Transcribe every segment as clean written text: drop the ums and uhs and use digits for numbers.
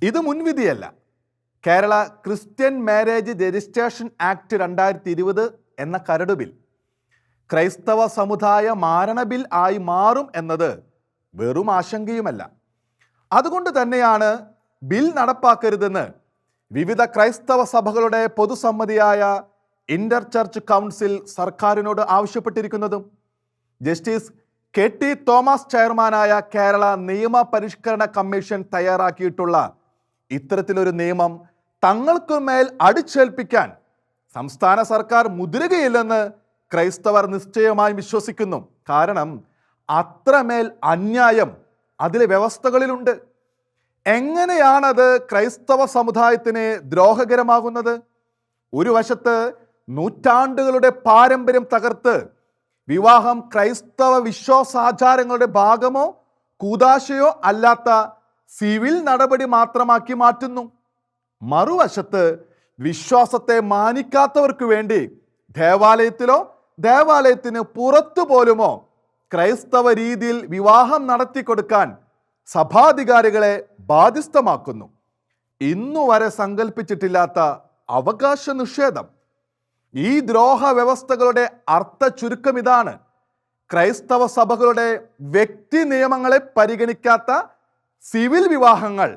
ഇത് മുൻവിധിയല്ല. Kerala Christian marriage registration act 2020 എന്ന കരട് ബിൽ ക്രൈസ്തവ സമുദായ മാരണ ബിൽ ആയി മാറും എന്നത് വെറും ആശങ്കയുമല്ല. അതുകൊണ്ട് തന്നെയാണ് ബിൽ നടപ്പാക്കരുതെന്ന് വിവിധ ക്രൈസ്തവ സഭകളുടെ പൊതുസമ്മതിയായ ഇന്റർ ചർച്ച് കൗൺസിൽ സർക്കാരിനോട് ആവശ്യപ്പെട്ടിരിക്കുന്നതും. ജസ്റ്റിസ് KT തോമസ് ചെയർമാനായ കേരള നിയമ പരിഷ്കരണ കമ്മീഷൻ തയ്യാറാക്കിയിട്ടുള്ള ഇത്തരത്തിലൊരു നിയമം തങ്ങൾക്കുമേൽ അടിച്ചേൽപ്പിക്കാൻ സംസ്ഥാന സർക്കാർ മുതിരുകയില്ലെന്ന് ക്രൈസ്തവർ നിശ്ചയമായും വിശ്വസിക്കുന്നു. കാരണം അത്രമേൽ അന്യായം അതിലെ വ്യവസ്ഥകളിലുണ്ട്. എങ്ങനെയാണത് ക്രൈസ്തവ സമുദായത്തിന് ദ്രോഹകരമാകുന്നത്? ഒരു വശത്ത് നൂറ്റാണ്ടുകളുടെ പാരമ്പര്യം തകർത്ത് വിവാഹം ക്രൈസ്തവ വിശ്വാസാചാരങ്ങളുടെ ഭാഗമോ കൂദാശയോ അല്ലാത്ത സിവിൽ നടപടി മാത്രമാക്കി മാറ്റുന്നു. മറുവശത്ത് വിശ്വാസത്തെ മാനിക്കാത്തവർക്ക് വേണ്ടി ദേവാലയത്തിലോ ദേവാലയത്തിന് പുറത്തു പോലുമോ ക്രൈസ്തവ രീതിയിൽ വിവാഹം നടത്തിക്കൊടുക്കാൻ സഭാധികാരികളെ ബാധ്യസ്ഥമാക്കുന്നു. ഇന്നുവരെ സങ്കല്പിച്ചിട്ടില്ലാത്ത അവകാശ നിഷേധം. ഈ ദ്രോഹ വ്യവസ്ഥകളുടെ അർത്ഥ ചുരുക്കം ഇതാണ്: ക്രൈസ്തവ സഭകളുടെ വ്യക്തി നിയമങ്ങളെ പരിഗണിക്കാത്ത സിവിൽ വിവാഹങ്ങൾ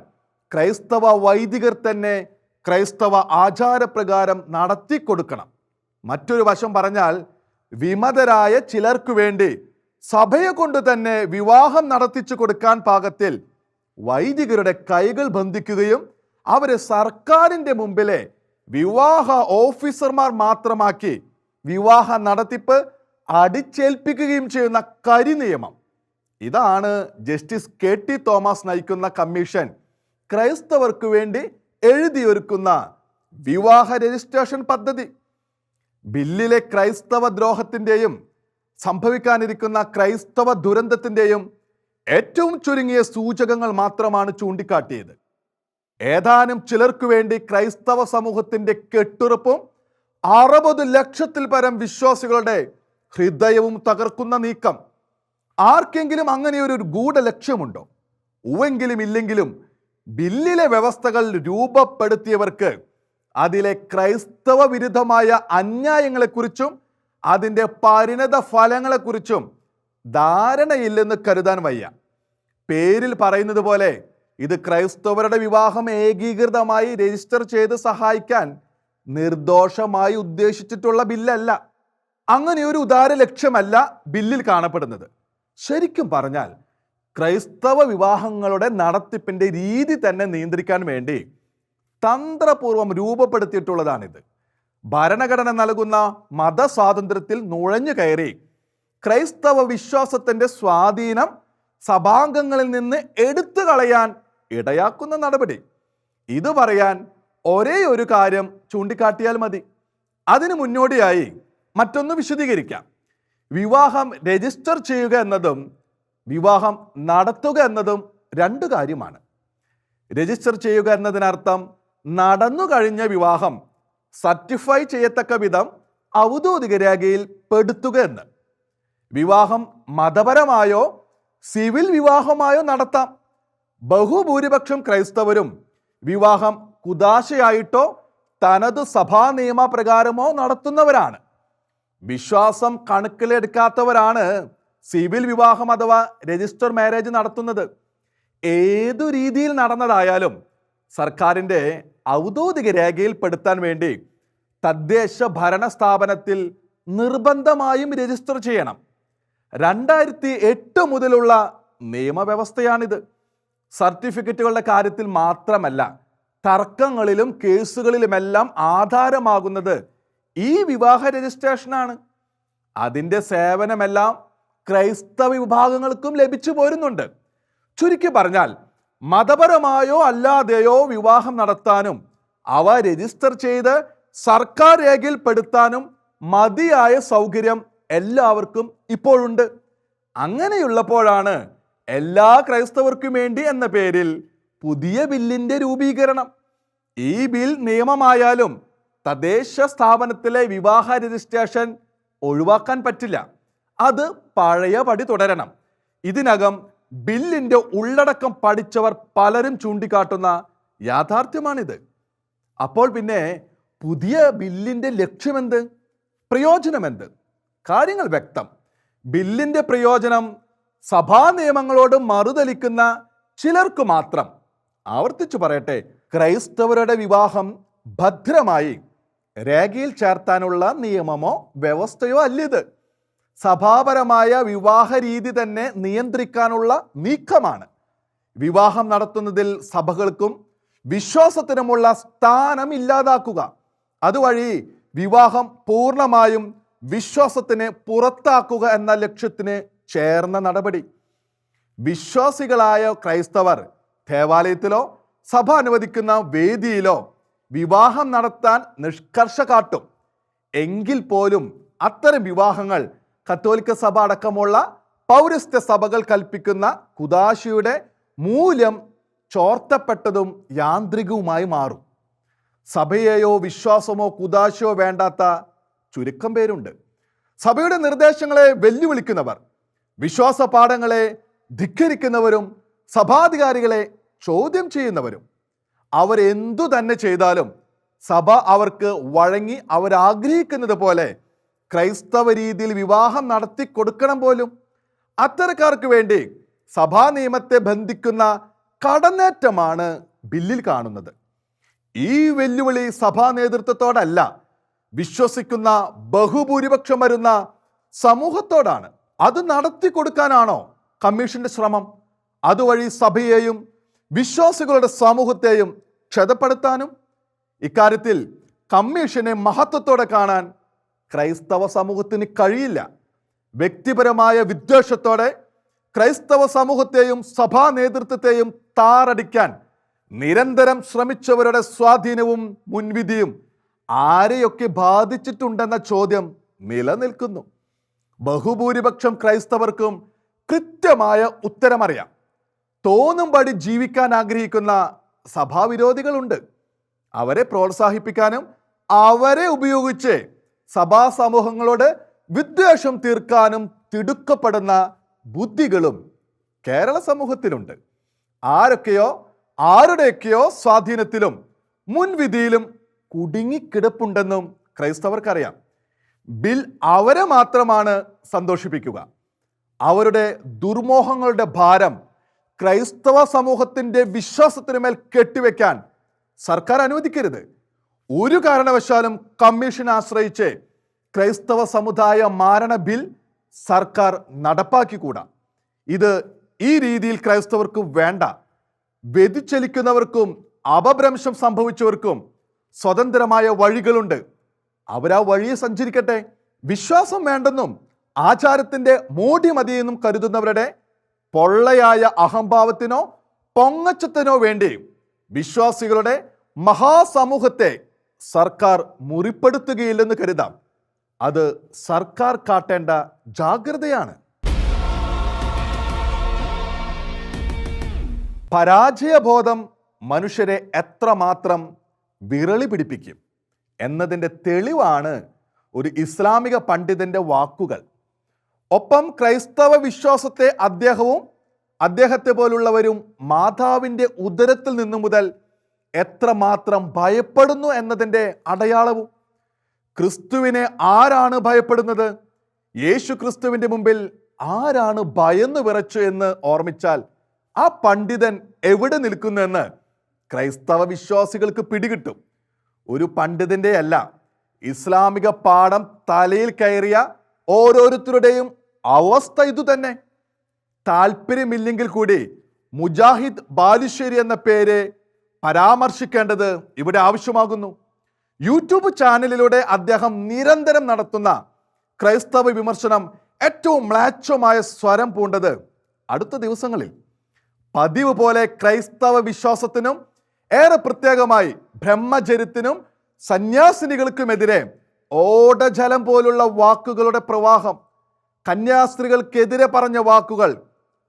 ക്രൈസ്തവ വൈദികർ തന്നെ ക്രൈസ്തവ ആചാരപ്രകാരം നടത്തിക്കൊടുക്കണം. മറ്റൊരു വശം പറഞ്ഞാൽ, വിമതരായ ചിലർക്കു വേണ്ടി സഭയെ കൊണ്ട് തന്നെ വിവാഹം നടത്തിച്ചു കൊടുക്കാൻ പാകത്തിൽ വൈദികരുടെ കൈകൾ ബന്ധിക്കുകയും അവരെ സർക്കാരിൻ്റെ മുമ്പിലെ വിവാഹ ഓഫീസർമാർ മാത്രമാക്കി വിവാഹ നടത്തിപ്പ് അടിച്ചേൽപ്പിക്കുകയും ചെയ്യുന്ന കരിനിയമം. ഇതാണ് ജസ്റ്റിസ് KT തോമസ് നയിക്കുന്ന കമ്മീഷൻ ക്രൈസ്തവർക്ക് വേണ്ടി എഴുതിയൊരുക്കുന്ന വിവാഹ രജിസ്ട്രേഷൻ പദ്ധതി. ബില്ലിലെ ക്രൈസ്തവ ദ്രോഹത്തിൻ്റെയും സംഭവിക്കാനിരിക്കുന്ന ക്രൈസ്തവ ദുരന്തത്തിൻ്റെയും ഏറ്റവും ചുരുങ്ങിയ സൂചകങ്ങൾ മാത്രമാണ് ചൂണ്ടിക്കാട്ടിയത്. ഏതാനും ചിലർക്കു വേണ്ടി ക്രൈസ്തവ സമൂഹത്തിൻ്റെ കെട്ടുറപ്പും 60 ലക്ഷത്തിൽ പരം വിശ്വാസികളുടെ ഹൃദയവും തകർക്കുന്ന നീക്കം. ആർക്കെങ്കിലും അങ്ങനെയൊരു ഗൂഢലക്ഷ്യമുണ്ടോ? ഉവെങ്കിലും ഇല്ലെങ്കിലും ബില്ലിലെ വ്യവസ്ഥകൾ രൂപപ്പെടുത്തിയവർക്ക് അതിലെ ക്രൈസ്തവ വിരുദ്ധമായ അന്യായങ്ങളെക്കുറിച്ചും അതിൻ്റെ പരിണത ഫലങ്ങളെക്കുറിച്ചും ധാരണയില്ലെന്ന് കരുതാൻ വയ്യ. പേരിൽ പറയുന്നത് പോലെ ഇത് ക്രൈസ്തവരുടെ വിവാഹം ഏകീകൃതമായി രജിസ്റ്റർ ചെയ്ത് സഹായിക്കാൻ നിർദോഷമായി ഉദ്ദേശിച്ചിട്ടുള്ള ബില്ലല്ല. അങ്ങനെ ഒരു ഉദാര ലക്ഷ്യമല്ല ബില്ലിൽ കാണപ്പെടുന്നത്. ശരിക്കും പറഞ്ഞാൽ ക്രൈസ്തവ വിവാഹങ്ങളുടെ നടത്തിപ്പിൻ്റെ രീതി തന്നെ നിയന്ത്രിക്കാൻ വേണ്ടി തന്ത്രപൂർവം രൂപപ്പെടുത്തിയിട്ടുള്ളതാണിത്. ഭരണഘടന നൽകുന്ന മതസ്വാതന്ത്ര്യത്തിൽ നുഴഞ്ഞു കയറി ക്രൈസ്തവ വിശ്വാസത്തിൻ്റെ സ്വാധീനം സഭാംഗങ്ങളിൽ നിന്ന് എടുത്തു കളയാൻ ഇടയാക്കുന്ന നടപടി. ഇത് പറയാൻ ഒരേ ഒരു കാര്യം ചൂണ്ടിക്കാട്ടിയാൽ മതി. അതിന് മുന്നോടിയായി മറ്റൊന്ന് വിശദീകരിക്കാം. വിവാഹം രജിസ്റ്റർ ചെയ്യുക എന്നതും വിവാഹം നടത്തുക എന്നതും രണ്ട് കാര്യമാണ്. രജിസ്റ്റർ ചെയ്യുക എന്നതിനർത്ഥം നടന്നു കഴിഞ്ഞ വിവാഹം സർട്ടിഫൈ ചെയ്യത്തക്ക വിധം ഔദ്യോഗിക രേഖയിൽ പെടുത്തുക എന്ന്. വിവാഹം മതപരമായോ സിവിൽ വിവാഹമായോ നടത്താം. ബഹുഭൂരിപക്ഷം ക്രൈസ്തവരും വിവാഹം കുദാശയായിട്ടോ തനത് സഭാ നിയമപ്രകാരമോ നടത്തുന്നവരാണ്. വിശ്വാസം കണക്കിലെടുക്കാത്തവരാണ് സിവിൽ വിവാഹം അഥവാ രജിസ്റ്റർ മാരേജ് നടത്തുന്നത്. ഏതു രീതിയിൽ നടന്നതായാലും സർക്കാരിൻ്റെ ഔദ്യോഗിക രേഖയിൽ പെടുത്താൻ വേണ്ടി തദ്ദേശ ഭരണ സ്ഥാപനത്തിൽ നിർബന്ധമായും രജിസ്റ്റർ ചെയ്യണം. 2008 മുതലുള്ള നിയമവ്യവസ്ഥയാണിത്. സർട്ടിഫിക്കറ്റുകളുടെ കാര്യത്തിൽ മാത്രമല്ല, തർക്കങ്ങളിലും കേസുകളിലുമെല്ലാം ആധാരമാകുന്നത് ഈ വിവാഹ രജിസ്ട്രേഷനാണ്. അതിൻ്റെ സേവനമെല്ലാം ക്രൈസ്തവ വിഭാഗങ്ങൾക്കും ലഭിച്ചു പോരുന്നുണ്ട്. ചുരുക്കി പറഞ്ഞാൽ, മതപരമായോ അല്ലാതെയോ വിവാഹം നടത്താനും അവ രജിസ്റ്റർ ചെയ്ത് സർക്കാർ രേഖയിൽ പെടുത്താനും മതിയായ സൗകര്യം എല്ലാവർക്കും ഇപ്പോഴുണ്ട്. അങ്ങനെയുള്ളപ്പോഴാണ് എല്ലാ ക്രൈസ്തവർക്കും വേണ്ടി എന്ന പേരിൽ പുതിയ ബില്ലിൻ്റെ രൂപീകരണം. ഈ ബിൽ നിയമമായാലും തദ്ദേശ സ്ഥാപനത്തിലെ വിവാഹ രജിസ്ട്രേഷൻ ഒഴിവാക്കാൻ പറ്റില്ല. അത് പഴയപടി തുടരണം. ഇതിനകം ബില്ലിൻ്റെ ഉള്ളടക്കം പഠിച്ചവർ പലരും ചൂണ്ടിക്കാട്ടുന്ന യാഥാർത്ഥ്യമാണിത്. അപ്പോൾ പിന്നെ പുതിയ ബില്ലിൻ്റെ ലക്ഷ്യമെന്ത്? പ്രയോജനമെന്ത്? കാര്യങ്ങൾ വ്യക്തം. ബില്ലിൻ്റെ പ്രയോജനം സഭാ നിയമങ്ങളോട് മറുതലിക്കുന്ന ചിലർക്ക് മാത്രം. ആവർത്തിച്ചു പറയട്ടെ, ക്രൈസ്തവരുടെ വിവാഹം ഭദ്രമായി രേഖയിൽ ചേർത്താനുള്ള നിയമമോ വ്യവസ്ഥയോ അല്ലിത്. സഭാപരമായ വിവാഹ രീതി തന്നെ നിയന്ത്രിക്കാനുള്ള നീക്കമാണ്. വിവാഹം നടത്തുന്നതിൽ സഭകൾക്കും വിശ്വാസത്തിനുമുള്ള സ്ഥാനം ഇല്ലാതാക്കുക, അതുവഴി വിവാഹം പൂർണ്ണമായും വിശ്വാസത്തിന് പുറത്താക്കുക എന്ന ലക്ഷ്യത്തിന് ചേർന്ന നടപടി. വിശ്വാസികളായ ക്രൈസ്തവർ ദേവാലയത്തിലോ സഭ അനുവദിക്കുന്ന വേദിയിലോ വിവാഹം നടത്താൻ നിഷ്കർഷ കാട്ടും. എങ്കിൽ പോലും അത്തരം വിവാഹങ്ങൾ കത്തോലിക്ക സഭ അടക്കമുള്ള പൗരസ്ത്യ സഭകൾ കൽപ്പിക്കുന്ന കുദാശയുടെ മൂല്യം ചോർത്തപ്പെട്ടതും യാന്ത്രികവുമായി മാറും. സഭയെയോ വിശ്വാസമോ കുദാശയോ വേണ്ടാത്ത ചുരുക്കം പേരുണ്ട്. സഭയുടെ നിർദ്ദേശങ്ങളെ വെല്ലുവിളിക്കുന്നവർ, വിശ്വാസ പാഠങ്ങളെ ധിക്കരിക്കുന്നവരും സഭാധികാരികളെ ചോദ്യം ചെയ്യുന്നവരും. അവരെന്തു തന്നെ ചെയ്താലും സഭ അവർക്ക് വഴങ്ങി അവരാഗ്രഹിക്കുന്നത് പോലെ ക്രൈസ്തവ രീതിയിൽ വിവാഹം നടത്തി കൊടുക്കണം പോലും. അത്തരക്കാർക്ക് വേണ്ടി സഭാ നിയമത്തെ ബന്ധിക്കുന്ന കടന്നേറ്റമാണ് ബില്ലിൽ കാണുന്നത്. ഈ വെല്ലുവിളി സഭാ നേതൃത്വത്തോടല്ല, വിശ്വസിക്കുന്ന ബഹുഭൂരിപക്ഷം വരുന്ന സമൂഹത്തോടാണ്. അത് നടത്തി കൊടുക്കാനാണോ കമ്മീഷന്റെ ശ്രമം? അതുവഴി സഭയെയും വിശ്വാസികളുടെ സമൂഹത്തെയും ക്ഷതപ്പെടുത്താനും? ഇക്കാര്യത്തിൽ കമ്മീഷനെ മഹത്വത്തോടെ കാണാൻ ക്രൈസ്തവ സമൂഹത്തിന് കഴിയില്ല. വ്യക്തിപരമായ വിദ്വേഷത്തോടെ ക്രൈസ്തവ സമൂഹത്തെയും സഭാ നേതൃത്വത്തെയും താറടിക്കാൻ നിരന്തരം ശ്രമിച്ചവരുടെ സ്വാധീനവും മുൻവിധിയും ആരെയൊക്കെ ബാധിച്ചിട്ടുണ്ടെന്ന ചോദ്യം നിലനിൽക്കുന്നു. ബഹുഭൂരിപക്ഷം ക്രൈസ്തവർക്കും കൃത്യമായ ഉത്തരമറിയാം. തോന്നുംപടി ജീവിക്കാൻ ആഗ്രഹിക്കുന്ന സഭാവിരോധികളുണ്ട്. അവരെ പ്രോത്സാഹിപ്പിക്കാനും അവരെ ഉപയോഗിച്ച് സഭാ സമൂഹങ്ങളോട് വിദ്വേഷം തീർക്കാനും തിടുക്കപ്പെടുന്ന ബുദ്ധികളും കേരള സമൂഹത്തിലുണ്ട്. ആരൊക്കെയോ ആരുടെയൊക്കെയോ സ്വാധീനത്തിലും മുൻവിധിയിലും കുടുങ്ങിക്കിടപ്പുണ്ടെന്നും ക്രൈസ്തവർക്കറിയാം. ബിൽ അവരെ മാത്രമാണ് സന്തോഷിപ്പിക്കുക. അവരുടെ ദുർമോഹങ്ങളുടെ ഭാരം ക്രൈസ്തവ സമൂഹത്തിൻ്റെ വിശ്വാസത്തിന് മേൽ കെട്ടിവെക്കാൻ സർക്കാർ അനുവദിക്കരുത്. ഒരു കാരണവശാലും കമ്മീഷനെ ആശ്രയിച്ച് ക്രൈസ്തവ സമുദായ മാരണ ബിൽ സർക്കാർ നടപ്പാക്കിക്കൂടാ. ഇത് ഈ രീതിയിൽ ക്രൈസ്തവർക്ക് വേണ്ട. വ്യതിചലിക്കുന്നവർക്കും അപഭ്രംശം സംഭവിച്ചവർക്കും സ്വതന്ത്രമായ വഴികളുണ്ട്. അവരാ വഴിയെ സഞ്ചരിക്കട്ടെ. വിശ്വാസം വേണ്ടെന്നും ആചാരത്തിൻ്റെ മോടി മതിയെന്നും കരുതുന്നവരുടെ പൊള്ളയായ അഹംഭാവത്തിനോ പൊങ്ങച്ചത്തിനോ വേണ്ടി വിശ്വാസികളുടെ മഹാസമൂഹത്തെ സർക്കാർ മുറിപ്പെടുത്തുകയില്ലെന്ന് കരുതാം. അത് സർക്കാർ കാട്ടേണ്ട ജാഗ്രതയാണ്. പരാജയബോധം മനുഷ്യരെ എത്രമാത്രം വിരളി പിടിപ്പിക്കും എന്നതിൻ്റെ തെളിവാണ് ഒരു ഇസ്ലാമിക പണ്ഡിതന്റെ വാക്കുകൾ. ഒപ്പം ക്രൈസ്തവ വിശ്വാസത്തെ അദ്ദേഹത്തെ പോലുള്ളവരും മാതാവിൻ്റെ ഉദരത്തിൽ നിന്നു മുതൽ എത്രമാത്രം ഭയപ്പെടുന്നു എന്നതിൻ്റെ അടയാളവും. ക്രിസ്തുവിനെ ആരാണ് ഭയപ്പെടുന്നത്? യേശു ക്രിസ്തുവിൻ്റെ മുമ്പിൽ ആരാണ് ഭയന്നു വിറച്ചു എന്ന് ഓർമ്മിച്ചാൽ ആ പണ്ഡിതൻ എവിടെ നിൽക്കുന്നു എന്ന് ക്രൈസ്തവ വിശ്വാസികൾക്ക് പിടികിട്ടും. ഒരു പണ്ഡിതന്റെ അല്ല, ഇസ്ലാമിക പാഠം തലയിൽ കയറിയ ഓരോരുത്തരുടെയും അവസ്ഥ ഇതുതന്നെ. താല്പര്യമില്ലെങ്കിൽ കൂടി മുജാഹിദ് ബാലുശ്ശേരി എന്ന പേര് പരാമർശിക്കേണ്ടത് ഇവിടെ ആവശ്യമാകുന്നു. യൂട്യൂബ് ചാനലിലൂടെ അദ്ദേഹം നിരന്തരം നടത്തുന്ന ക്രൈസ്തവ വിമർശനം ഏറ്റവും മ്ലേച്ഛമായ സ്വരം പൂണ്ടത് അടുത്ത ദിവസങ്ങളിൽ. പതിവ് പോലെ ക്രൈസ്തവ വിശ്വാസത്തിനും ഏറെ പ്രത്യേകമായി ബ്രഹ്മചര്യത്തിനും സന്യാസിനികൾക്കുമെതിരെ ഓടജലം പോലുള്ള വാക്കുകളുടെ പ്രവാഹം. കന്യാസ്ത്രീകൾക്കെതിരെ പറഞ്ഞ വാക്കുകൾ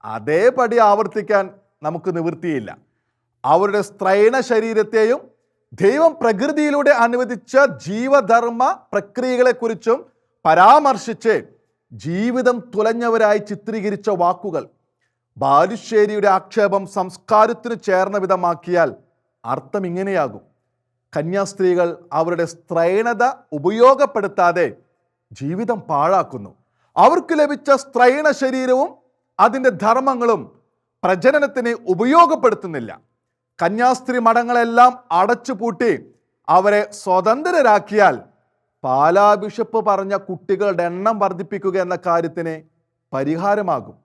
അതേപടി ആവർത്തിക്കാൻ നമുക്ക് നിവൃത്തിയില്ല. അവരുടെ സ്ത്രൈണ ശരീരത്തെയും ദൈവം പ്രകൃതിയിലൂടെ അനുവദിച്ച ജീവധർമ്മ പ്രക്രിയകളെക്കുറിച്ചും പരാമർശിച്ച് ജീവിതം തുലഞ്ഞവരായി ചിത്രീകരിച്ച വാക്കുകൾ. ബാലുശ്ശേരിയുടെ ആക്ഷേപം സംസ്കാരത്തിന് ചേർന്ന വിധമാക്കിയാൽ അർത്ഥം ഇങ്ങനെയാകും: കന്യാസ്ത്രീകൾ അവരുടെ സ്ത്രൈണത ഉപയോഗപ്പെടുത്താതെ ജീവിതം പാഴാക്കുന്നു. അവർക്ക് ലഭിച്ച സ്ത്രൈണ ശരീരവും അതിൻ്റെ ധർമ്മങ്ങളും പ്രജനനത്തിന് ഉപയോഗപ്പെടുത്തുന്നില്ല. കന്യാസ്ത്രീ മഠങ്ങളെല്ലാം അടച്ചുപൂട്ടി അവരെ സ്വതന്ത്രരാക്കിയാൽ പാലാ ബിഷപ്പ് പറഞ്ഞ കുട്ടികളുടെ എണ്ണം വർദ്ധിപ്പിക്കുക എന്ന കാര്യത്തിന് പരിഹാരമാകും.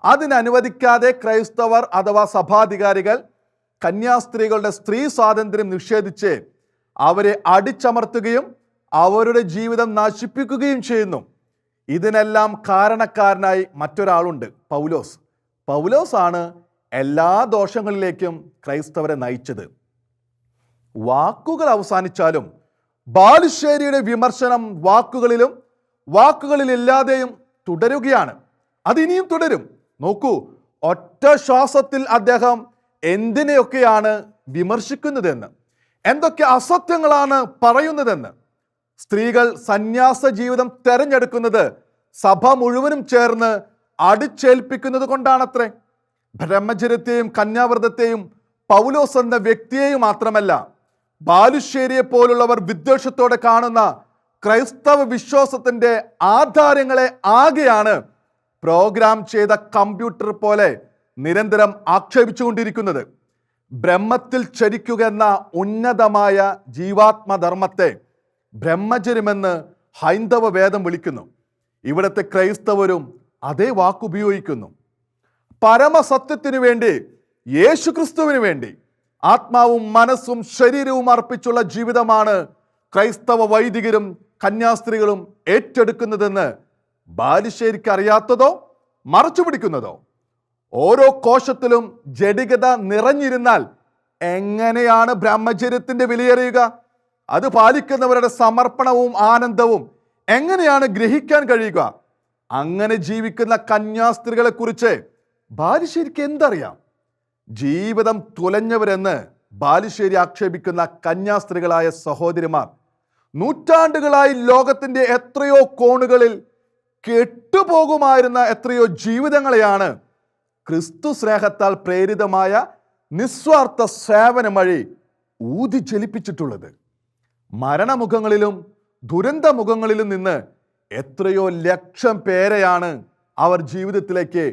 അതിനനുവദിക്കാതെ ക്രൈസ്തവർ അഥവാ സഭാധികാരികൾ കന്യാസ്ത്രീകളുടെ സ്ത്രീ സ്വാതന്ത്ര്യം നിഷേധിച്ച് അവരെ അടിച്ചമർത്തുകയും അവരുടെ ജീവിതം നശിപ്പിക്കുകയും ചെയ്യുന്നു. ഇതിനെല്ലാം കാരണക്കാരനായി മറ്റൊരാളുണ്ട്, പൗലോസ്. പൗലോസാണ് എല്ലാ ദോഷങ്ങളിലേക്കും ക്രൈസ്തവരെ നയിച്ചത്. വാക്കുകൾ അവസാനിച്ചാലും ബാലുശ്ശേരിയുടെ വിമർശനം വാക്കുകളിലില്ലാതെയും തുടരുകയാണ്. അതിനിയും തുടരും. നോക്കൂ, ഒറ്റ ശ്വാസത്തിൽ അദ്ദേഹം എന്തിനെയൊക്കെയാണ് വിമർശിക്കുന്നതെന്ന്, എന്തൊക്കെ അസത്യങ്ങളാണ് പറയുന്നതെന്ന്. സ്ത്രീകൾ സന്യാസ ജീവിതം തെരഞ്ഞെടുക്കുന്നത് സഭ മുഴുവനും ചേർന്ന് അടിച്ചേൽപ്പിക്കുന്നത് കൊണ്ടാണത്രേ. ബ്രഹ്മചര്യത്തെയും കന്യാവ്രതത്തെയും പൗലോസ് എന്ന വ്യക്തിയെയും മാത്രമല്ല, ബാലുശ്ശേരിയെ പോലുള്ളവർ വിദ്വേഷത്തോടെ കാണുന്ന ക്രൈസ്തവ വിശ്വാസത്തിന്റെ ആധാരങ്ങളെ ആകെയാണ് പ്രോഗ്രാം ചെയ്ത കമ്പ്യൂട്ടർ പോലെ നിരന്തരം ആക്ഷേപിച്ചുകൊണ്ടിരിക്കുന്നത്. ബ്രഹ്മത്തിൽ ചരിക്കുക എന്ന ഉന്നതമായ ജീവാത്മധർമ്മത്തെ ബ്രഹ്മചര്യമെന്ന് ഹൈന്ദവ വേദം വിളിക്കുന്നു. ഇവിടുത്തെ ക്രൈസ്തവരും അതേ വാക്കുപയോഗിക്കുന്നു. പരമസത്യത്തിനു വേണ്ടി, യേശുക്രിസ്തുവിന് വേണ്ടി ആത്മാവും മനസ്സും ശരീരവും അർപ്പിച്ചുള്ള ജീവിതമാണ് ക്രൈസ്തവ വൈദികരും കന്യാസ്ത്രീകളും ഏറ്റെടുക്കുന്നതെന്ന് ബാലുശ്ശേരിക്ക് അറിയാത്തതോ മറച്ചു പിടിക്കുന്നതോ? ഓരോ കോശത്തിലും ജഡികത നിറഞ്ഞിരുന്നാൽ എങ്ങനെയാണ് ബ്രഹ്മചര്യത്തിന്റെ വിലയറിയുക? അത് പാലിക്കുന്നവരുടെ സമർപ്പണവും ആനന്ദവും എങ്ങനെയാണ് ഗ്രഹിക്കാൻ കഴിയുക? അങ്ങനെ ജീവിക്കുന്ന കന്യാസ്ത്രീകളെ കുറിച്ച് ബാലുശ്ശേരിക്ക് എന്തറിയാം? ജീവിതം തുലഞ്ഞവരെന്ന് ബാലുശ്ശേരി ആക്ഷേപിക്കുന്ന കന്യാസ്ത്രീകളായ സഹോദരിമാർ നൂറ്റാണ്ടുകളായി ലോകത്തിന്റെ എത്രയോ കോണുകളിൽ കെട്ടുപോകുമായിരുന്ന എത്രയോ ജീവിതങ്ങളെയാണ് ക്രിസ്തു സ്നേഹത്താൽ പ്രേരിതമായ നിസ്വാർത്ഥ സേവനം വഴി ഊതി ചലിപ്പിച്ചിട്ടുള്ളത്. മരണമുഖങ്ങളിലും ദുരന്തമുഖങ്ങളിലും നിന്ന് എത്രയോ ലക്ഷം പേരെയാണ് അവർ ജീവിതത്തിലേക്ക്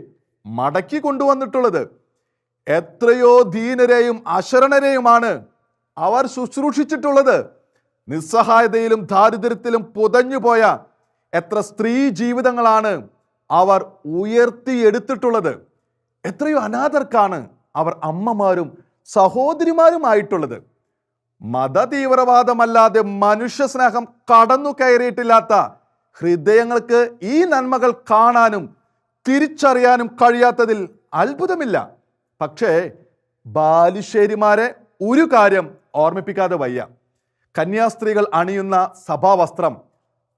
മടക്കി കൊണ്ടുവന്നിട്ടുള്ളത്. എത്രയോ ദീനരെയും അശരണരെയുമാണ് അവർ ശുശ്രൂഷിച്ചിട്ടുള്ളത്. നിസ്സഹായതയിലും ദാരിദ്ര്യത്തിലും പുതഞ്ഞുപോയ എത്ര സ്ത്രീ ജീവിതങ്ങളാണ് അവർ ഉയർത്തിയെടുത്തിട്ടുള്ളത്. എത്രയോ അനാഥർക്കാണ് അവർ അമ്മമാരും സഹോദരിമാരുമായിട്ടുള്ളത്. മതതീവ്രവാദമല്ലാതെ മനുഷ്യ സ്നേഹം കടന്നു കയറിയിട്ടില്ലാത്ത ഹൃദയങ്ങൾക്ക് ഈ നന്മകൾ കാണാനും തിരിച്ചറിയാനും കഴിയാത്തതിൽ അത്ഭുതമില്ല. പക്ഷേ ബാലുശ്ശേരിമാരെ ഒരു കാര്യം ഓർമ്മിപ്പിക്കാതെ വയ്യ. കന്യാസ്ത്രീകൾ അണിയുന്ന സഭാവസ്ത്രം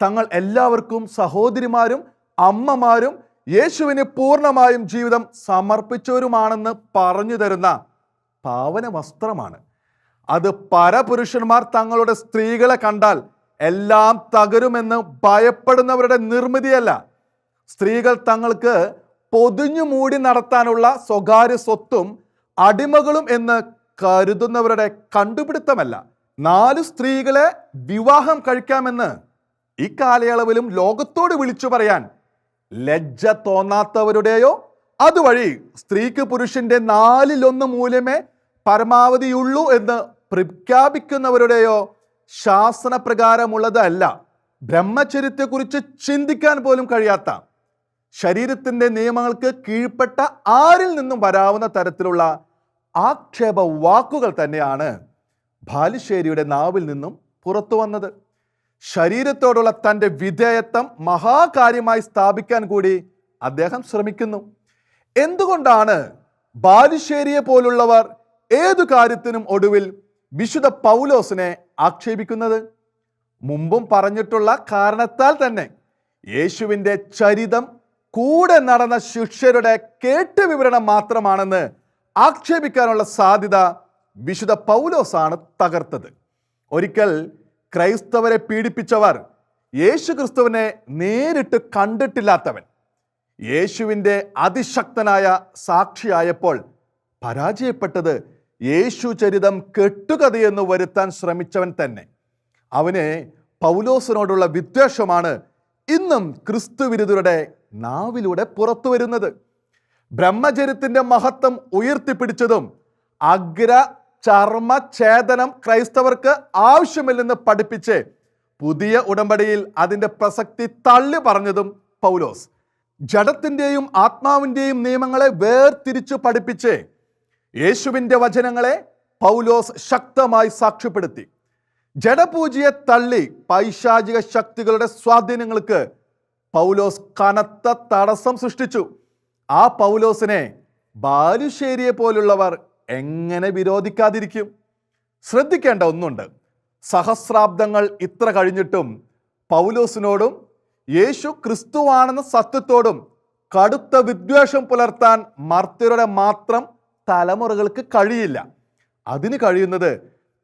തങ്ങൾ എല്ലാവർക്കും സഹോദരിമാരും അമ്മമാരും യേശുവിന് പൂർണ്ണമായും ജീവിതം സമർപ്പിച്ചവരുമാണെന്ന് പറഞ്ഞു തരുന്ന പാവന വസ്ത്രമാണ്. അത് പരപുരുഷന്മാർ തങ്ങളുടെ സ്ത്രീകളെ കണ്ടാൽ എല്ലാം തകരുമെന്ന് ഭയപ്പെടുന്നവരുടെ നിർമ്മിതിയല്ല. സ്ത്രീകൾ തങ്ങൾക്ക് പൊതിഞ്ഞു മൂടി നടത്താനുള്ള സ്വകാര്യ സ്വത്തും അടിമകളും എന്ന് കരുതുന്നവരുടെ കണ്ടുപിടുത്തമല്ല. 4 സ്ത്രീകളെ വിവാഹം കഴിക്കാമെന്ന് ഇക്കാലയളവിലും ലോകത്തോട് വിളിച്ചു പറയാൻ ലജ്ജ തോന്നാത്തവരുടെയോ അതുവഴി സ്ത്രീക്ക് പുരുഷന്റെ 4/1 മൂല്യമേ പരമാവധിയുള്ളൂ എന്ന് പ്രഖ്യാപിക്കുന്നവരുടെയോ ശാസനപ്രകാരമുള്ളതല്ല. ബ്രഹ്മചര്യത്തെക്കുറിച്ച് ചിന്തിക്കാൻ പോലും കഴിയാത്ത, ശരീരത്തിന്റെ നിയമങ്ങൾക്ക് കീഴ്പ്പെട്ട ആരിൽ നിന്നും വരാവുന്ന തരത്തിലുള്ള ആക്ഷേപ വാക്കുകൾ തന്നെയാണ് ബാലുശ്ശേരിയുടെ നാവിൽ നിന്നും പുറത്തു വന്നത്. ശരീരത്തോടുള്ള തൻ്റെ വിധേയത്വം മഹാകാര്യമായി സ്ഥാപിക്കാൻ കൂടി അദ്ദേഹം ശ്രമിക്കുന്നു. എന്തുകൊണ്ടാണ് ബാലുശ്ശേരിയെ പോലുള്ളവർ ഏതു കാര്യത്തിനും ഒടുവിൽ വിശുദ്ധ പൗലോസിനെ ആക്ഷേപിക്കുന്നത്? മുമ്പും പറഞ്ഞിട്ടുള്ള കാരണത്താൽ തന്നെ. യേശുവിൻ്റെ ചരിതം കൂടെ നടന്ന ശിഷ്യരുടെ കേട്ട് വിവരണം മാത്രമാണെന്ന് ആക്ഷേപിക്കാനുള്ള സാധ്യത വിശുദ്ധ പൗലോസാണ് തകർത്തത്. ഒരിക്കൽ ക്രൈസ്തവരെ പീഡിപ്പിച്ചവർ യേശു ക്രിസ്തുവിനെ നേരിട്ട് കണ്ടിട്ടില്ലാത്തവൻ യേശുവിൻ്റെ അതിശക്തനായ സാക്ഷിയായപ്പോൾ പരാജയപ്പെട്ടത് യേശു ചരിതം കെട്ടുകഥയെന്ന് വരുത്താൻ ശ്രമിച്ചവൻ തന്നെ. അവന് പൗലോസിനോടുള്ള വിദ്വേഷമാണ് ഇന്നും ക്രിസ്തുവിരുദ്ധരുടെ നാവിലൂടെ പുറത്തു വരുന്നത്. ബ്രഹ്മചര്യത്തിന്റെ മഹത്വം ഉയർത്തിപ്പിടിച്ചതും അഗ്ര ചർമ്മ ഛേദനം ക്രൈസ്തവർക്ക് ആവശ്യമില്ലെന്ന് പഠിപ്പിച്ച് പുതിയ ഉടമ്പടിയിൽ അതിൻ്റെ പ്രസക്തി തള്ളി പറഞ്ഞതും പൗലോസ്. ജഡത്തിൻ്റെയും ആത്മാവിൻ്റെയും നിയമങ്ങളെ വേർതിരിച്ചു പഠിപ്പിച്ച് യേശുവിൻ്റെ വചനങ്ങളെ പൗലോസ് ശക്തമായി സാക്ഷ്യപ്പെടുത്തി. ജഡപൂജയെ തള്ളി പൈശാചിക ശക്തികളുടെ സ്വാധീനങ്ങൾക്ക് പൗലോസ് കനത്ത തടസ്സം സൃഷ്ടിച്ചു. ആ പൗലോസിനെ ബാലുശ്ശേരിയെ പോലുള്ളവർ എങ്ങനെ വിരോധിക്കാതിരിക്കും? ശ്രദ്ധിക്കേണ്ട ഒന്നുണ്ട്. സഹസ്രാബ്ദങ്ങൾ ഇത്ര കഴിഞ്ഞിട്ടും പൗലോസിനോടും യേശു ക്രിസ്തുവാണെന്ന സത്യത്തോടും കടുത്ത വിദ്വേഷം പുലർത്താൻ മർത്യരുടെ മാത്രം തലമുറകൾക്ക് കഴിയില്ല. അതിന് കഴിയുന്നത്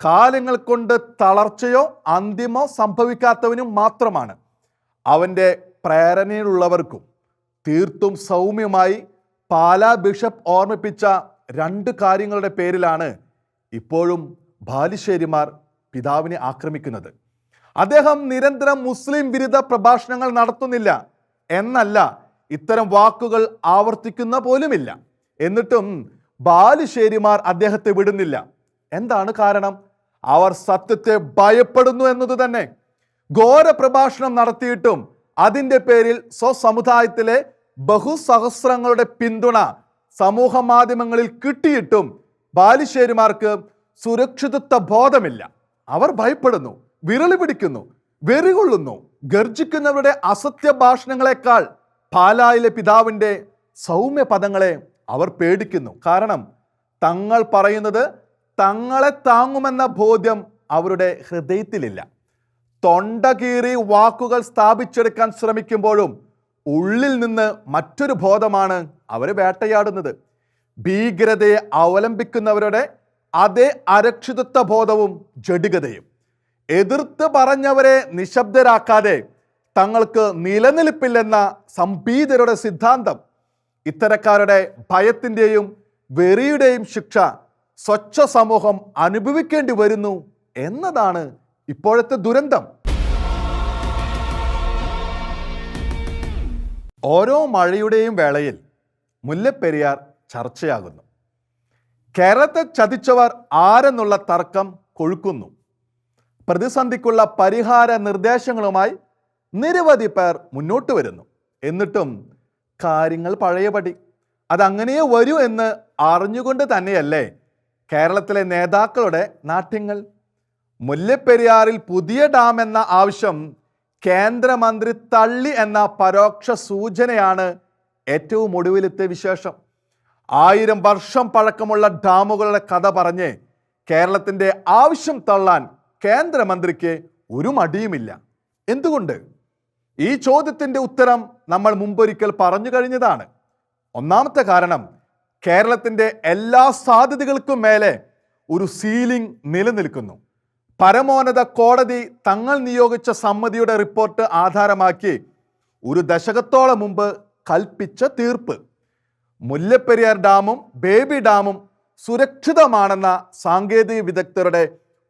കാലങ്ങൾ കൊണ്ട് തളർച്ചയോ അന്തിമോ സംഭവിക്കാത്തവനും മാത്രമാണ്. അവൻ്റെ പ്രേരണയിലുള്ളവർക്കും. തീർത്തും സൗമ്യമായി പാലാ ബിഷപ്പ് ഓർമ്മിപ്പിച്ച 2 കാര്യങ്ങളുടെ പേരിലാണ് ഇപ്പോഴും ബാലുശ്ശേരിമാർ പിതാവിനെ ആക്രമിക്കുന്നത്. അദ്ദേഹം നിരന്തരം മുസ്ലിം വിരുദ്ധ പ്രഭാഷണങ്ങൾ നടത്തുന്നില്ല എന്നല്ല, ഇത്തരം വാക്കുകൾ ആവർത്തിക്കുന്ന പോലുമില്ല. എന്നിട്ടും ബാലുശ്ശേരിമാർ അദ്ദേഹത്തെ വിടുന്നില്ല. എന്താണ് കാരണം? അവർ സത്യത്തെ ഭയപ്പെടുന്നു എന്നത് തന്നെ. ഘോര പ്രഭാഷണം നടത്തിയിട്ടും അതിൻ്റെ പേരിൽ സ്വസമുദായത്തിലെ ബഹുസഹസ്രങ്ങളുടെ പിന്തുണ സമൂഹ മാധ്യമങ്ങളിൽ കിട്ടിയിട്ടും ബാലുശ്ശേരിമാർക്ക് സുരക്ഷിതത്വ ബോധമില്ല. അവർ ഭയപ്പെടുന്നു, വിരളി പിടിക്കുന്നു, വെറികൊള്ളുന്നു. ഗർജിക്കുന്നവരുടെ അസത്യ ഭാഷണങ്ങളെക്കാൾ പാലായിലെ പിതാവിൻ്റെ സൗമ്യ പദങ്ങളെ അവർ പേടിക്കുന്നു. കാരണം തങ്ങൾ പറയുന്നത് തങ്ങളെ താങ്ങുമെന്ന ബോധ്യം അവരുടെ ഹൃദയത്തിലില്ല. തൊണ്ട കീറി വാക്കുകൾ സ്ഥാപിച്ചെടുക്കാൻ ശ്രമിക്കുമ്പോഴും ഉള്ളിൽ നിന്ന് മറ്റൊരു ബോധമാണ് അവരെ വേട്ടയാടുന്നത്. ഭീകരതയെ അവലംബിക്കുന്നവരുടെ അതേ അരക്ഷിതത്വ ബോധവും ജഡികതയും. എതിർത്ത് പറഞ്ഞവരെ നിശബ്ദരാക്കാതെ തങ്ങൾക്ക് നിലനിൽപ്പില്ലെന്ന സംഭീതരുടെ സിദ്ധാന്തം. ഇത്തരക്കാരുടെ ഭയത്തിൻ്റെയും വെറിയുടെയും ശിക്ഷ സ്വച്ഛ സമൂഹം അനുഭവിക്കേണ്ടി വരുന്നു എന്നതാണ് ഇപ്പോഴത്തെ ദുരന്തം. ഓരോ മഴയുടെയും വേളയിൽ മുല്ലപ്പെരിയാർ ചർച്ചയാകുന്നു. കേരളത്തെ ചതിച്ചവർ ആരെന്നുള്ള തർക്കം കൊഴുക്കുന്നു. പ്രതിസന്ധിക്കുള്ള പരിഹാര നിർദ്ദേശങ്ങളുമായി നിരവധി പേർ മുന്നോട്ട് വരുന്നു. എന്നിട്ടും കാര്യങ്ങൾ പഴയപടി. അതങ്ങനെ വരൂ എന്ന് അറിഞ്ഞുകൊണ്ട് തന്നെയല്ലേ കേരളത്തിലെ നേതാക്കളുടെ നാട്യങ്ങൾ? മുല്ലപ്പെരിയാറിൽ പുതിയ ഡാം എന്ന ആവശ്യം കേന്ദ്രമന്ത്രി തള്ളി എന്ന പരോക്ഷ സൂചനയാണ് ഏറ്റവും ഒടുവിലത്തെ വിശേഷം. 1000 വർഷം പഴക്കമുള്ള ഡാമുകളുടെ കഥ പറഞ്ഞ് കേരളത്തിൻ്റെ ആവശ്യം തള്ളാൻ കേന്ദ്രമന്ത്രിക്ക് ഒരു മടിയുമില്ല. എന്തുകൊണ്ട്? ഈ ചോദ്യത്തിൻ്റെ ഉത്തരം നമ്മൾ മുമ്പൊരിക്കൽ പറഞ്ഞു കഴിഞ്ഞതാണ്. ഒന്നാമത്തെ കാരണം, കേരളത്തിൻ്റെ എല്ലാ സാധ്യതകൾക്കും മേലെ ഒരു സീലിംഗ് നിലനിൽക്കുന്നു. പരമോന്നത കോടതി തങ്ങൾ നിയോഗിച്ച സമിതിയുടെ റിപ്പോർട്ട് ആധാരമാക്കി ഒരു ദശകത്തോളം മുമ്പ് കൽപ്പിച്ച തീർപ്പ്. മുല്ലപ്പെരിയാർ ഡാമും ബേബി ഡാമും സുരക്ഷിതമാണെന്ന സാങ്കേതിക വിദഗ്ധരുടെ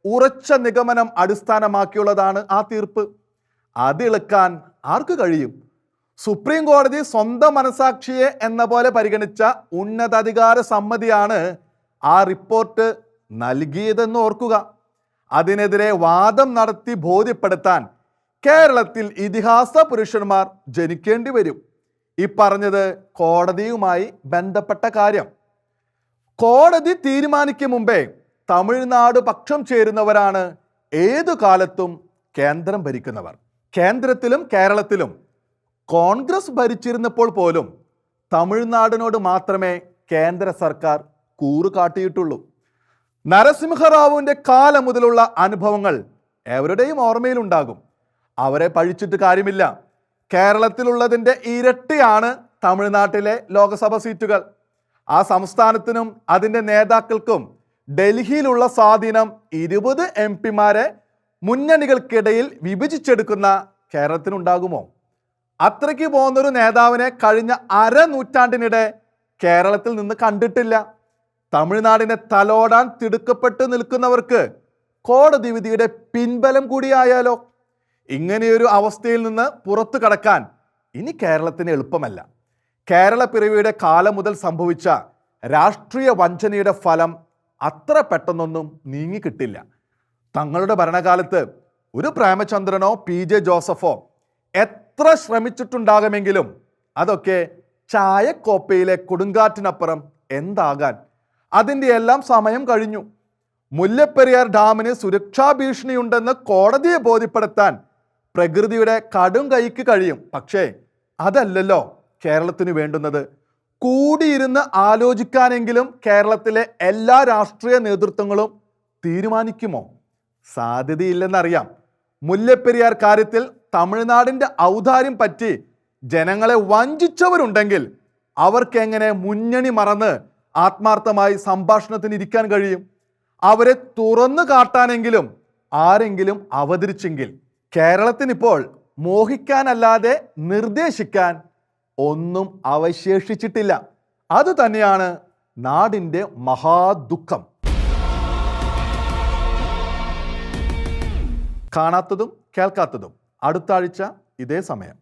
ഉറച്ച നിഗമനം അടിസ്ഥാനമാക്കിയുള്ളതാണ് ആ തീർപ്പ്. അതിളക്കാൻ ആർക്ക് കഴിയും? സുപ്രീം കോടതി സ്വന്തം മനസാക്ഷിയെ എന്ന പോലെ പരിഗണിച്ച ഉന്നതാധികാര സമിതിയാണ് ആ റിപ്പോർട്ട് നൽകിയതെന്ന് ഓർക്കുക. അതിനെതിരെ വാദം നടത്തി ബോധ്യപ്പെടുത്താൻ കേരളത്തിൽ ഇതിഹാസ പുരുഷന്മാർ ജനിക്കേണ്ടി വരും. ഈ പറഞ്ഞത് കോടതിയുമായി ബന്ധപ്പെട്ട കാര്യം. കോടതി തീരുമാനിക്കും മുമ്പേ തമിഴ്നാട് പക്ഷം ചേരുന്നവരാണ് ഏതു കാലത്തും കേന്ദ്രം ഭരിക്കുന്നവർ. കേന്ദ്രത്തിലും കേരളത്തിലും കോൺഗ്രസ് ഭരിച്ചിരുന്നപ്പോൾ പോലും തമിഴ്നാടിനോട് മാത്രമേ കേന്ദ്ര സർക്കാർ കൂറ് കാട്ടിയിട്ടുള്ളൂ. നരസിംഹറാവുവിൻ്റെ കാലം മുതലുള്ള അനുഭവങ്ങൾ എവരുടെയും ഓർമ്മയിലുണ്ടാകും. അവരെ പഴിച്ചിട്ട് കാര്യമില്ല. കേരളത്തിലുള്ളതിൻ്റെ ഇരട്ടിയാണ് തമിഴ്നാട്ടിലെ ലോക്സഭ സീറ്റുകൾ. ആ സംസ്ഥാനത്തിനും അതിൻ്റെ നേതാക്കൾക്കും ഡൽഹിയിലുള്ള സ്വാധീനം 20 MP-മാരെ മുന്നണികൾക്കിടയിൽ വിഭജിച്ചെടുക്കുന്ന കേരളത്തിനുണ്ടാകുമോ? അത്രയ്ക്ക് പോകുന്നൊരു നേതാവിനെ കഴിഞ്ഞ അരനൂറ്റാണ്ടിനിടെ കേരളത്തിൽ നിന്ന് കണ്ടിട്ടില്ല. തമിഴ്നാടിനെ തലോടാൻ തിടുക്കപ്പെട്ട് നിൽക്കുന്നവർക്ക് കോടതി വിധിയുടെ പിൻബലം കൂടിയായാലോ? ഇങ്ങനെയൊരു അവസ്ഥയിൽ നിന്ന് പുറത്തു കടക്കാൻ ഇനി കേരളത്തിന് എളുപ്പമല്ല. കേരള പിറവിയുടെ കാലം മുതൽ സംഭവിച്ച രാഷ്ട്രീയ വഞ്ചനയുടെ ഫലം അത്ര പെട്ടെന്നൊന്നും നീങ്ങിക്കിട്ടില്ല. തങ്ങളുടെ ഭരണകാലത്ത് ഒരു പ്രേമചന്ദ്രനോ PJ ജോസഫോ എത്ര ശ്രമിച്ചിട്ടുണ്ടാകുമെങ്കിലും അതൊക്കെ ചായക്കോപ്പയിലെ കൊടുങ്കാറ്റിനപ്പുറം എന്താകാൻ? അതിൻ്റെ എല്ലാം സമയം കഴിഞ്ഞു. മുല്ലപ്പെരിയാർ ഡാമിന് സുരക്ഷാ ഭീഷണിയുണ്ടെന്ന് കോടതിയെ ബോധ്യപ്പെടുത്താൻ പ്രകൃതിയുടെ കടും കൈക്ക് കഴിയും. പക്ഷേ അതല്ലല്ലോ കേരളത്തിന് വേണ്ടുന്നത്. കൂടിയിരുന്ന് ആലോചിക്കാനെങ്കിലും കേരളത്തിലെ എല്ലാ രാഷ്ട്രീയ നേതൃത്വങ്ങളും തീരുമാനിക്കുമോ? സാധ്യതയില്ലെന്നറിയാം. മുല്ലപ്പെരിയാർ കാര്യത്തിൽ തമിഴ്നാടിൻ്റെ ഔദാര്യം പറ്റി ജനങ്ങളെ വഞ്ചിച്ചവരുണ്ടെങ്കിൽ അവർക്കെങ്ങനെ മുന്നണി മറന്ന് ആത്മാർത്ഥമായി സംഭാഷണത്തിന് ഇരിക്കാൻ കഴിയും? അവരെ തുറന്നു കാട്ടാനെങ്കിലും ആരെങ്കിലും അവതരിച്ചെങ്കിൽ. കേരളത്തിനിപ്പോൾ മോഹിക്കാനല്ലാതെ നിർദ്ദേശിക്കാൻ ഒന്നും അവശേഷിച്ചിട്ടില്ല. അതുതന്നെയാണ് നാടിൻ്റെ മഹാദുഃഖം. കാണാത്തതും കേൾക്കാത്തതും അടുത്ത ആഴ്ച ഇതേ സമയം.